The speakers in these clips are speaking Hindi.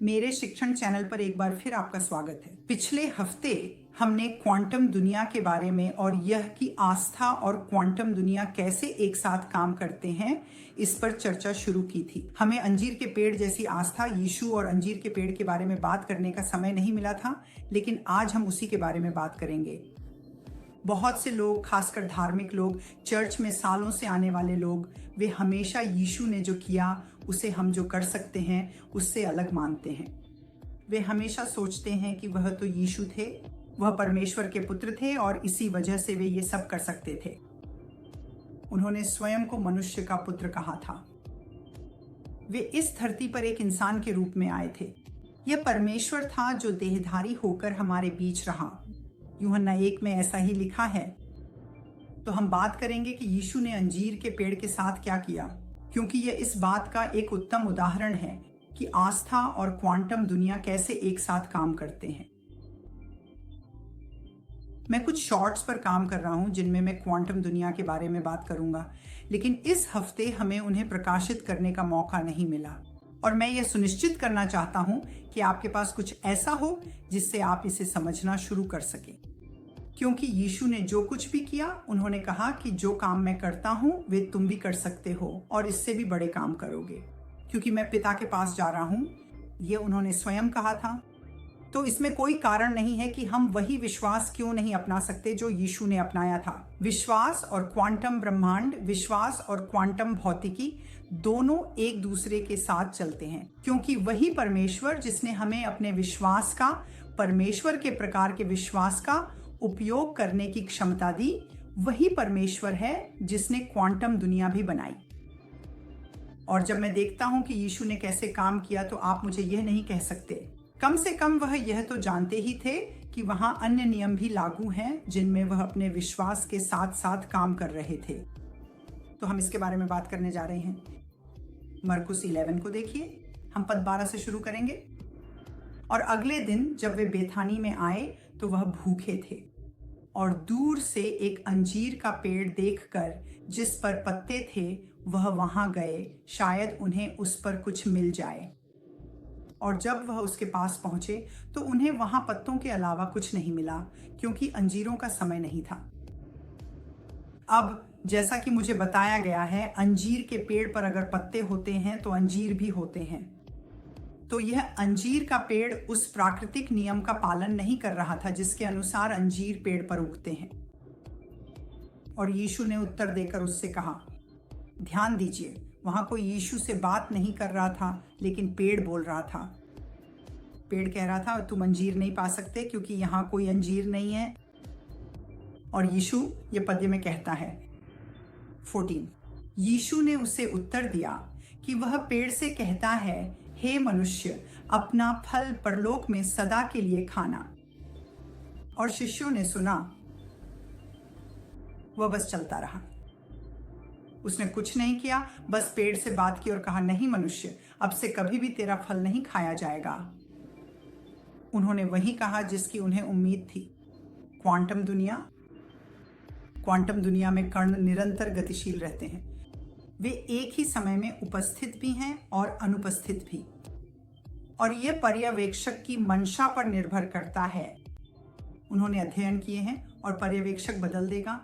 मेरे शिक्षण चैनल पर एक बार फिर आपका स्वागत है। पिछले हफ्ते हमने क्वांटम दुनिया के बारे में और यह कि आस्था और क्वांटम दुनिया कैसे एक साथ काम करते हैं, इस पर चर्चा शुरू की थी। हमें अंजीर के पेड़ जैसी आस्था, यीशु और अंजीर के पेड़ के बारे में बात करने का समय नहीं मिला था, लेकिन आज हम उसी के बारे में बात करेंगे। बहुत से लोग, खासकर धार्मिक लोग, चर्च में सालों से आने वाले लोग, वे हमेशा यीशु ने जो किया उसे हम जो कर सकते हैं उससे अलग मानते हैं। वे हमेशा सोचते हैं कि वह तो यीशु थे, वह परमेश्वर के पुत्र थे और इसी वजह से वे ये सब कर सकते थे। उन्होंने स्वयं को मनुष्य का पुत्र कहा था। वे इस धरती पर एक इंसान के रूप में आए थे। यह परमेश्वर था जो देहधारी होकर हमारे बीच रहा। यूहन्ना 1 में ऐसा ही लिखा है। तो हम बात करेंगे कि यीशु ने अंजीर के पेड़ के साथ क्या किया, क्योंकि यह इस बात का एक उत्तम उदाहरण है कि आस्था और क्वांटम दुनिया कैसे एक साथ काम करते हैं। मैं कुछ शॉर्ट्स पर काम कर रहा हूं जिनमें मैं क्वांटम दुनिया के बारे में बात करूंगा, लेकिन इस हफ्ते हमें उन्हें प्रकाशित करने का मौका नहीं मिला और मैं यह सुनिश्चित करना चाहता हूं कि आपके पास कुछ ऐसा हो जिससे आप इसे समझना शुरू कर सकें। क्योंकि यीशु ने जो कुछ भी किया, उन्होंने कहा कि जो काम मैं करता हूं वे तुम भी कर सकते हो और इससे भी बड़े काम करोगे, क्योंकि मैं पिता के पास जा रहा हूं। ये उन्होंने स्वयं कहा था। तो इसमें कोई कारण नहीं है कि हम वही विश्वास क्यों नहीं अपना सकते जो यीशु ने अपनाया था। विश्वास और क्वांटम ब्रह्मांड, विश्वास और क्वांटम भौतिकी दोनों एक दूसरे के साथ चलते हैं, क्योंकि वही परमेश्वर जिसने हमें अपने विश्वास का, परमेश्वर के प्रकार के विश्वास का उपयोग करने की क्षमता दी, वही परमेश्वर है जिसने क्वांटम दुनिया भी बनाई। और जब मैं देखता हूं कि यीशु ने कैसे काम किया, तो आप मुझे यह नहीं कह सकते। कम से कम वह यह तो जानते ही थे कि वहां अन्य नियम भी लागू हैं जिनमें वह अपने विश्वास के साथ साथ काम कर रहे थे। तो हम इसके बारे में बात करने जा रहे हैं। मरकुस 11 को देखिए। हम पद 12 से शुरू करेंगे। और अगले दिन जब वे बेथानी में आए तो वह भूखे थे और दूर से एक अंजीर का पेड़ देखकर जिस पर पत्ते थे वह वहां गए, शायद उन्हें उस पर कुछ मिल जाए। और जब वह उसके पास पहुंचे तो उन्हें वहां पत्तों के अलावा कुछ नहीं मिला, क्योंकि अंजीरों का समय नहीं था। अब जैसा कि मुझे बताया गया है, अंजीर के पेड़ पर अगर पत्ते होते हैं तो अंजीर भी होते हैं। तो यह अंजीर का पेड़ उस प्राकृतिक नियम का पालन नहीं कर रहा था जिसके अनुसार अंजीर पेड़ पर उगते हैं। और यीशु ने उत्तर देकर उससे कहा, ध्यान दीजिए, वहां कोई यीशु से बात नहीं कर रहा था, लेकिन पेड़ बोल रहा था। पेड़ कह रहा था, तुम अंजीर नहीं पा सकते क्योंकि यहाँ कोई अंजीर नहीं है। और यीशु ये पद्य में कहता है 14, यीशु ने उसे उत्तर दिया कि वह पेड़ से कहता है, हे मनुष्य, अपना फल परलोक में सदा के लिए खाना। और शिष्यों ने सुना। वह बस चलता रहा। उसने कुछ नहीं किया, बस पेड़ से बात की और कहा, नहीं मनुष्य, अब से कभी भी तेरा फल नहीं खाया जाएगा। उन्होंने वही कहा जिसकी उन्हें उम्मीद थी। क्वांटम दुनिया में कण निरंतर गतिशील रहते हैं। वे एक ही समय में उपस्थित भी हैं और अनुपस्थित भी, और यह पर्यवेक्षक की मंशा पर निर्भर करता है। उन्होंने अध्ययन किए हैं और पर्यवेक्षक बदल देगा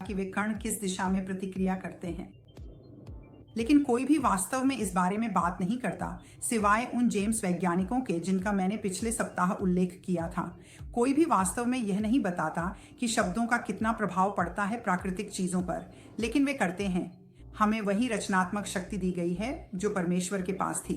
कि वे कण किस दिशा में प्रतिक्रिया करते हैं। लेकिन कोई भी वास्तव में इस बारे में बात नहीं करता, सिवाय उन जेम्स वैज्ञानिकों के जिनका मैंने पिछले सप्ताह उल्लेख किया था। कोई भी वास्तव में यह नहीं बताता कि शब्दों का कितना प्रभाव पड़ता है प्राकृतिक चीजों पर, लेकिन वे करते हैं। हमें वही रचनात्मक शक्ति दी गई है जो परमेश्वर के पास थी।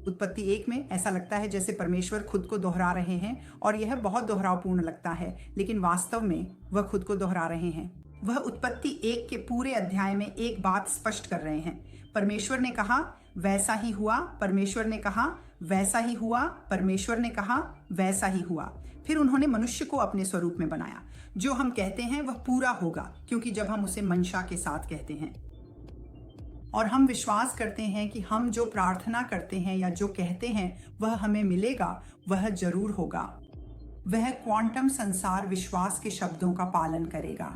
उत्पत्ति 1 में ऐसा लगता है जैसे परमेश्वर खुद को दोहरा रहे हैं, और यह बहुत दोहरावपूर्ण लगता है, लेकिन वास्तव में वह खुद को दोहरा रहे हैं। वह उत्पत्ति 1 के पूरे अध्याय में एक बात स्पष्ट कर रहे हैं। परमेश्वर ने कहा, वैसा ही हुआ। परमेश्वर ने कहा, वैसा ही हुआ। परमेश्वर ने कहा, वैसा ही हुआ। फिर उन्होंने मनुष्य को अपने स्वरूप में बनाया। जो हम कहते हैं वह पूरा होगा, क्योंकि जब हम उसे मंशा के साथ कहते हैं। और हम विश्वास करते हैं कि हम जो प्रार्थना करते हैं या जो कहते हैं वह हमें मिलेगा, वह जरूर होगा। वह क्वांटम संसार विश्वास के शब्दों का पालन करेगा।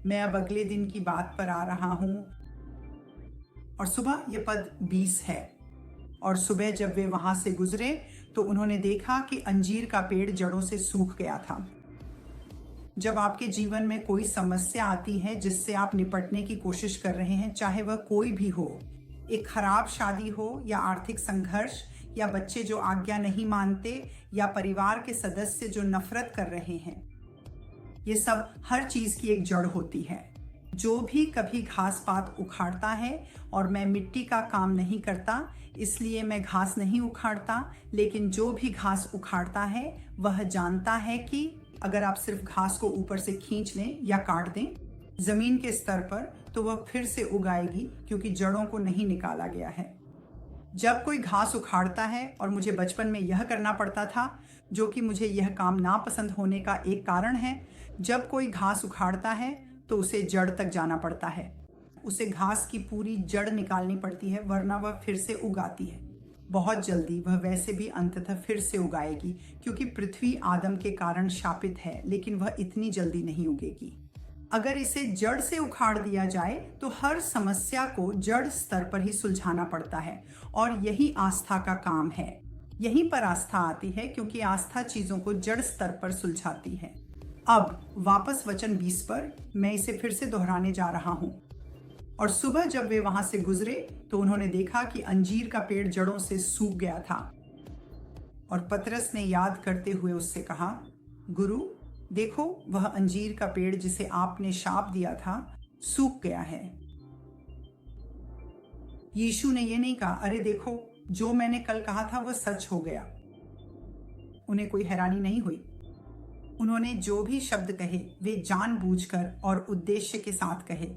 मैं अब अगले दिन की बात पर आ रहा हूं। और सुबह ये पद 20 है। और सुबह जब वे वहां से गुजरे तो उन्होंने देखा कि अंजीर का पेड़ जड़ों से सूख गया था। जब आपके जीवन में कोई समस्या आती है जिससे आप निपटने की कोशिश कर रहे हैं, चाहे वह कोई भी हो, एक खराब शादी हो या आर्थिक संघर्ष या बच्चे जो आज्ञा नहीं मानते या परिवार के सदस्य जो नफरत कर रहे हैं, ये सब हर चीज की एक जड़ होती है। जो भी कभी घास पात उखाड़ता है, और मैं मिट्टी का काम नहीं करता इसलिए मैं घास नहीं उखाड़ता, लेकिन जो भी घास उखाड़ता है वह जानता है कि अगर आप सिर्फ घास को ऊपर से खींच लें या काट दें जमीन के स्तर पर, तो वह फिर से उगाएगी क्योंकि जड़ों को नहीं निकाला गया है। जब कोई घास उखाड़ता है, और मुझे बचपन में यह करना पड़ता था, जो कि मुझे यह काम नापसंद होने का एक कारण है, जब कोई घास उखाड़ता है तो उसे जड़ तक जाना पड़ता है, उसे घास की पूरी जड़ निकालनी पड़ती है, वरना वह फिर से उगाती है। बहुत जल्दी वह वैसे भी अंततः फिर से उगाएगी, क्योंकि पृथ्वी आदम के कारण शापित है, लेकिन वह इतनी जल्दी नहीं उगेगी। अगर इसे जड़ से उखाड़ दिया जाए तो हर समस्या को जड़ स्तर पर ही सुलझाना पड़ता है, और यही आस्था का काम है। यहीं पर आस्था आती है, क्योंकि आस्था चीजों को जड़ स्तर पर सुलझाती है। अब वापस वचन 20 पर मैं इसे फिर से दोहराने जा रहा हूं। और सुबह जब वे वहां से गुजरे तो उन्होंने देखा कि अंजीर का पेड़ जड़ों से सूख गया था। और पतरस ने याद करते हुए उससे कहा, गुरु देखो, वह अंजीर का पेड़ जिसे आपने शाप दिया था सूख गया है। यीशु ने यह नहीं कहा, अरे देखो, जो मैंने कल कहा था वह सच हो गया। उन्हें कोई हैरानी नहीं हुई। उन्होंने जो भी शब्द कहे वे जानबूझकर और उद्देश्य के साथ कहे।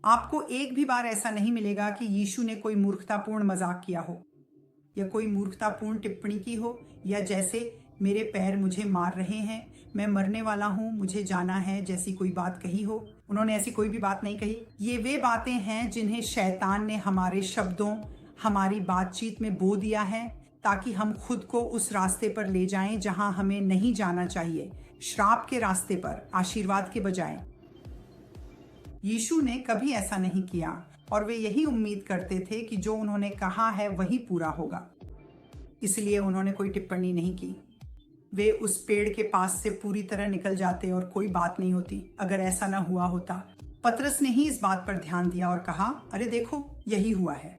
आपको एक भी बार ऐसा नहीं मिलेगा कि यीशु ने कोई मूर्खतापूर्ण मजाक किया हो या कोई मूर्खतापूर्ण टिप्पणी की हो, या जैसे मेरे पैर मुझे मार रहे हैं, मैं मरने वाला हूँ, मुझे जाना है, जैसी कोई बात कही हो। उन्होंने ऐसी कोई भी बात नहीं कही। ये वे बातें हैं जिन्हें शैतान ने हमारे शब्दों, हमारी बातचीत में बो दिया है, ताकि हम खुद को उस रास्ते पर ले जाएं जहां हमें नहीं जाना चाहिए, श्राप के रास्ते पर आशीर्वाद के बजाय। यीशु ने कभी ऐसा नहीं किया, और वे यही उम्मीद करते थे कि जो उन्होंने कहा है वही पूरा होगा। इसलिए उन्होंने कोई टिप्पणी नहीं की। वे उस पेड़ के पास से पूरी तरह निकल जाते और कोई बात नहीं होती। अगर ऐसा ना हुआ होता, पतरस ने ही इस बात पर ध्यान दिया और कहा, अरे देखो, यही हुआ है।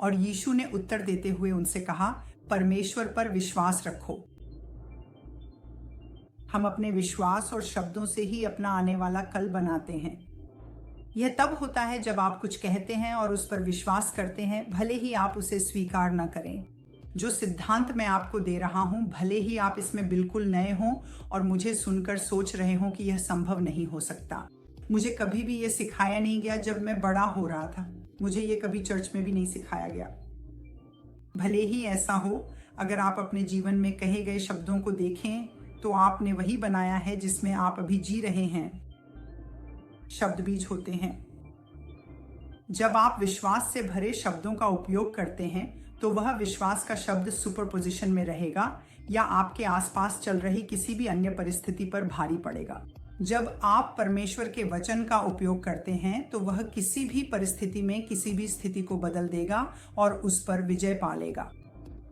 और यीशु ने उत्तर देते हुए उनसे कहा, परमेश्वर पर विश्वास रखो। हम अपने विश्वास और शब्दों से ही अपना आने वाला कल बनाते हैं। यह तब होता है जब आप कुछ कहते हैं और उस पर विश्वास करते हैं, भले ही आप उसे स्वीकार न करें। जो सिद्धांत मैं आपको दे रहा हूं, भले ही आप इसमें बिल्कुल नए हों और मुझे सुनकर सोच रहे हों कि यह संभव नहीं हो सकता। मुझे कभी भी यह सिखाया नहीं गया जब मैं बड़ा हो रहा था। मुझे ये कभी चर्च में भी नहीं सिखाया गया। भले ही ऐसा हो, अगर आप अपने जीवन में कहे गए शब्दों को देखें तो आपने वही बनाया है जिसमें आप अभी जी रहे हैं। शब्द बीज होते हैं। जब आप विश्वास से भरे शब्दों का उपयोग करते हैं तो वह विश्वास का शब्द सुपरपोजिशन में रहेगा या आपके आसपास चल रही किसी भी अन्य परिस्थिति पर भारी पड़ेगा। जब आप परमेश्वर के वचन का उपयोग करते हैं तो वह किसी भी परिस्थिति में किसी भी स्थिति को बदल देगा और उस पर विजय पा लेगा,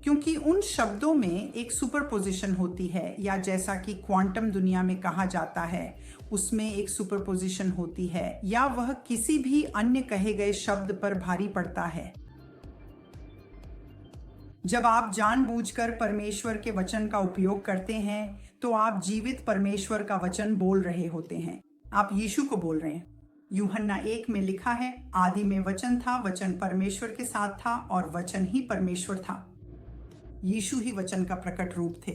क्योंकि उन शब्दों में एक सुपरपोजिशन होती है, या जैसा कि क्वांटम दुनिया में कहा जाता है, उसमें एक सुपरपोजिशन होती है, या वह किसी भी अन्य कहे गए शब्द पर भारी पड़ता है। जब आप जानबूझकर परमेश्वर के वचन का उपयोग करते हैं तो आप जीवित परमेश्वर का वचन बोल रहे होते हैं। आप यीशु को बोल रहे हैं। यूहन्ना 1 में लिखा है, आदि में वचन था, वचन परमेश्वर के साथ था और वचन ही परमेश्वर था। यीशु ही वचन का प्रकट रूप थे।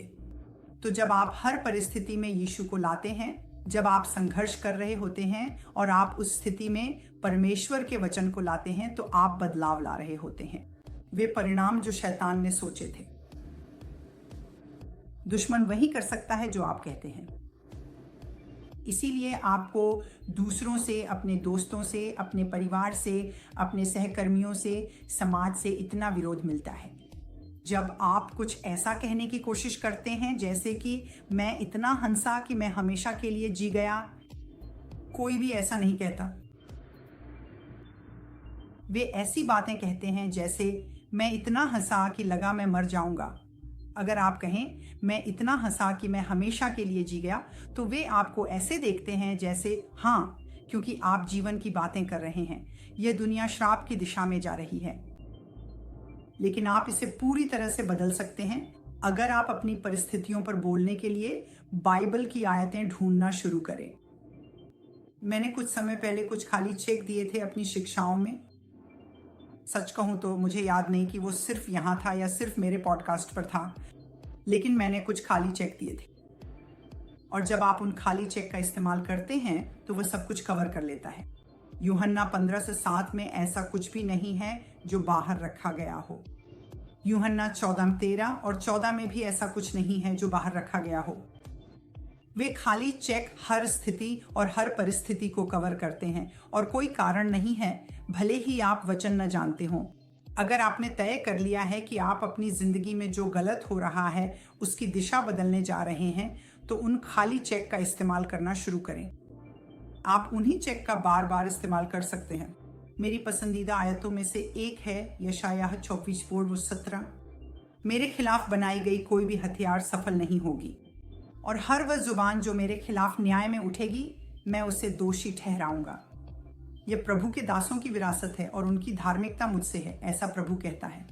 तो जब आप हर परिस्थिति में यीशु को लाते हैं, जब आप संघर्ष कर रहे होते हैं और आप उस स्थिति में परमेश्वर के वचन को लाते हैं, तो आप बदलाव ला रहे होते हैं। वे परिणाम जो शैतान ने सोचे थे। दुश्मन वही कर सकता है जो आप कहते हैं। इसीलिए आपको दूसरों से, अपने दोस्तों से, अपने परिवार से, अपने सहकर्मियों से, समाज से इतना विरोध मिलता है। जब आप कुछ ऐसा कहने की कोशिश करते हैं जैसे कि मैं इतना हंसा कि मैं हमेशा के लिए जी गया। कोई भी ऐसा नहीं कहता। वे ऐसी बातें कहते हैं जैसे मैं इतना हंसा कि लगा मैं मर जाऊंगा। अगर आप कहें मैं इतना हंसा कि मैं हमेशा के लिए जी गया, तो वे आपको ऐसे देखते हैं जैसे हाँ, क्योंकि आप जीवन की बातें कर रहे हैं। यह दुनिया श्राप की दिशा में जा रही है। लेकिन आप इसे पूरी तरह से बदल सकते हैं अगर आप अपनी परिस्थितियों पर बोलने के लिए बाइबल की आयतें ढूंढना शुरू करें। मैंने कुछ समय पहले कुछ खाली चेक दिए थे अपनी शिक्षाओं में। सच कहूँ तो मुझे याद नहीं कि वो सिर्फ यहाँ था या सिर्फ मेरे पॉडकास्ट पर था, लेकिन मैंने कुछ खाली चेक दिए थे। और जब आप उन खाली चेक का इस्तेमाल करते हैं तो वह सब कुछ कवर कर लेता है। यूहन्ना 15:7 में ऐसा कुछ भी नहीं है जो बाहर रखा गया हो। यूहन्ना 14:13 और 14 में भी ऐसा कुछ नहीं है जो बाहर रखा गया हो। वे खाली चेक हर स्थिति और हर परिस्थिति को कवर करते हैं और कोई कारण नहीं है भले ही आप वचन न जानते हों। अगर आपने तय कर लिया है कि आप अपनी जिंदगी में जो गलत हो रहा है उसकी दिशा बदलने जा रहे हैं, तो उन खाली चेक का इस्तेमाल करना शुरू करें। आप उन्हीं चेक का बार बार इस्तेमाल कर सकते हैं। मेरी पसंदीदा आयतों में से एक है यशायाह 24:17। मेरे खिलाफ बनाई गई कोई भी हथियार सफल नहीं होगी, और हर वह जुबान जो मेरे खिलाफ न्याय में उठेगी मैं उसे दोषी ठहराऊंगा। यह प्रभु के दासों की विरासत है और उनकी धार्मिकता मुझसे है, ऐसा प्रभु कहता है।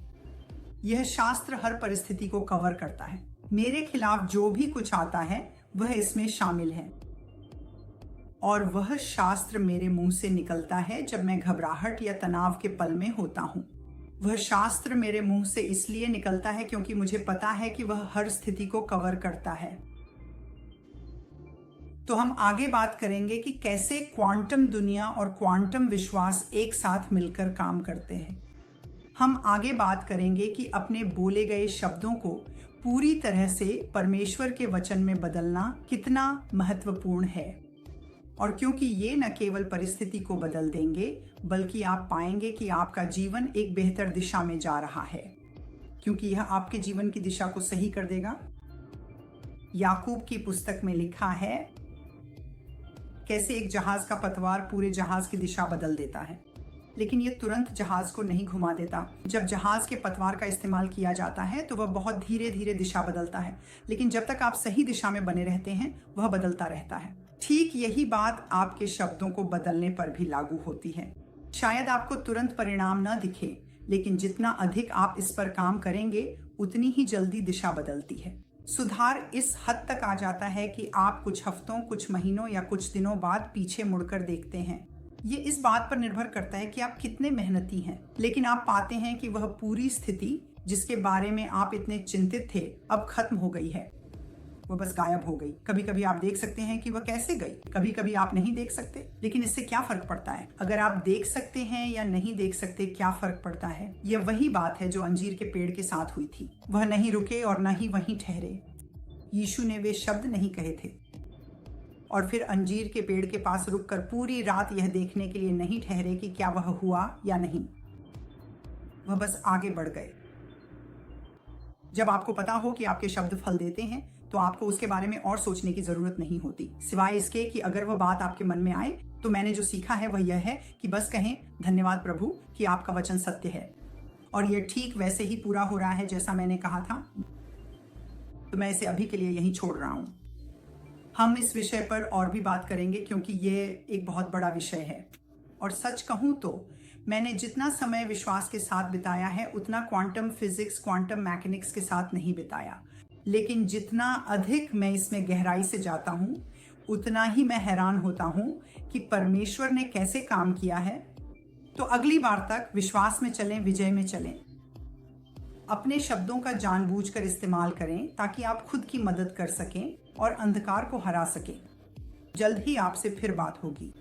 यह शास्त्र हर परिस्थिति को कवर करता है। मेरे खिलाफ जो भी कुछ आता है वह इसमें शामिल है, और वह शास्त्र मेरे मुंह से निकलता है जब मैं घबराहट या तनाव के पल में होता हूँ। वह शास्त्र मेरे मुंह से इसलिए निकलता है क्योंकि मुझे पता है कि वह हर स्थिति को कवर करता है। तो हम आगे बात करेंगे कि कैसे क्वांटम दुनिया और क्वांटम विश्वास एक साथ मिलकर काम करते हैं। हम आगे बात करेंगे कि अपने बोले गए शब्दों को पूरी तरह से परमेश्वर के वचन में बदलना कितना महत्वपूर्ण है, और क्योंकि ये न केवल परिस्थिति को बदल देंगे बल्कि आप पाएंगे कि आपका जीवन एक बेहतर दिशा में जा रहा है, क्योंकि यह आपके जीवन की दिशा को सही कर देगा। याकूब की पुस्तक में लिखा है कैसे एक जहाज का पतवार पूरे जहाज की दिशा बदल देता है, लेकिन यह तुरंत जहाज को नहीं घुमा देता। जब जहाज के पतवार का इस्तेमाल किया जाता है तो वह बहुत धीरे धीरे दिशा बदलता है, लेकिन जब तक आप सही दिशा में बने रहते हैं वह बदलता रहता है। ठीक यही बात आपके शब्दों को बदलने पर भी लागू होती है। शायद आपको तुरंत परिणाम न दिखे, लेकिन जितना अधिक आप इस पर काम करेंगे उतनी ही जल्दी दिशा बदलती है। सुधार इस हद तक आ जाता है कि आप कुछ हफ्तों, कुछ महीनों या कुछ दिनों बाद पीछे मुड़कर देखते हैं। ये इस बात पर निर्भर करता है कि आप कितने मेहनती हैं, लेकिन आप पाते हैं कि वह पूरी स्थिति जिसके बारे में आप इतने चिंतित थे अब खत्म हो गई है। वह बस गायब हो गई। कभी कभी आप देख सकते हैं कि वह कैसे गई, कभी कभी आप नहीं देख सकते, लेकिन इससे क्या फर्क पड़ता है? अगर आप देख सकते हैं या नहीं देख सकते, क्या फर्क पड़ता है? यह वही बात है जो अंजीर के पेड़ के साथ हुई थी। वह नहीं रुके और न ही वहीं ठहरे। यीशु ने वे शब्द नहीं कहे थे और फिर अंजीर के पेड़ के पास रुककर पूरी रात यह देखने के लिए नहीं ठहरे कि क्या वह हुआ या नहीं। वह बस आगे बढ़ गए। जब आपको पता हो कि आपके शब्द फल देते हैं तो आपको उसके बारे में और सोचने की जरूरत नहीं होती, सिवाय इसके कि अगर वह बात आपके मन में आए तो मैंने जो सीखा है वह यह है कि बस कहें धन्यवाद प्रभु कि आपका वचन सत्य है और यह ठीक वैसे ही पूरा हो रहा है जैसा मैंने कहा था, तो मैं इसे अभी के लिए यहीं छोड़ रहा हूं। हम इस विषय पर और भी बात करेंगे क्योंकि ये एक बहुत बड़ा विषय है, और सच कहूं तो मैंने जितना समय विश्वास के साथ बिताया है उतना क्वांटम फिजिक्स, क्वांटम मैकेनिक्स के साथ नहीं बिताया, लेकिन जितना अधिक मैं इसमें गहराई से जाता हूँ उतना ही मैं हैरान होता हूँ कि परमेश्वर ने कैसे काम किया है। तो अगली बार तक विश्वास में चलें, विजय में चलें। अपने शब्दों का जानबूझकर इस्तेमाल करें ताकि आप खुद की मदद कर सकें और अंधकार को हरा सकें। जल्द ही आपसे फिर बात होगी।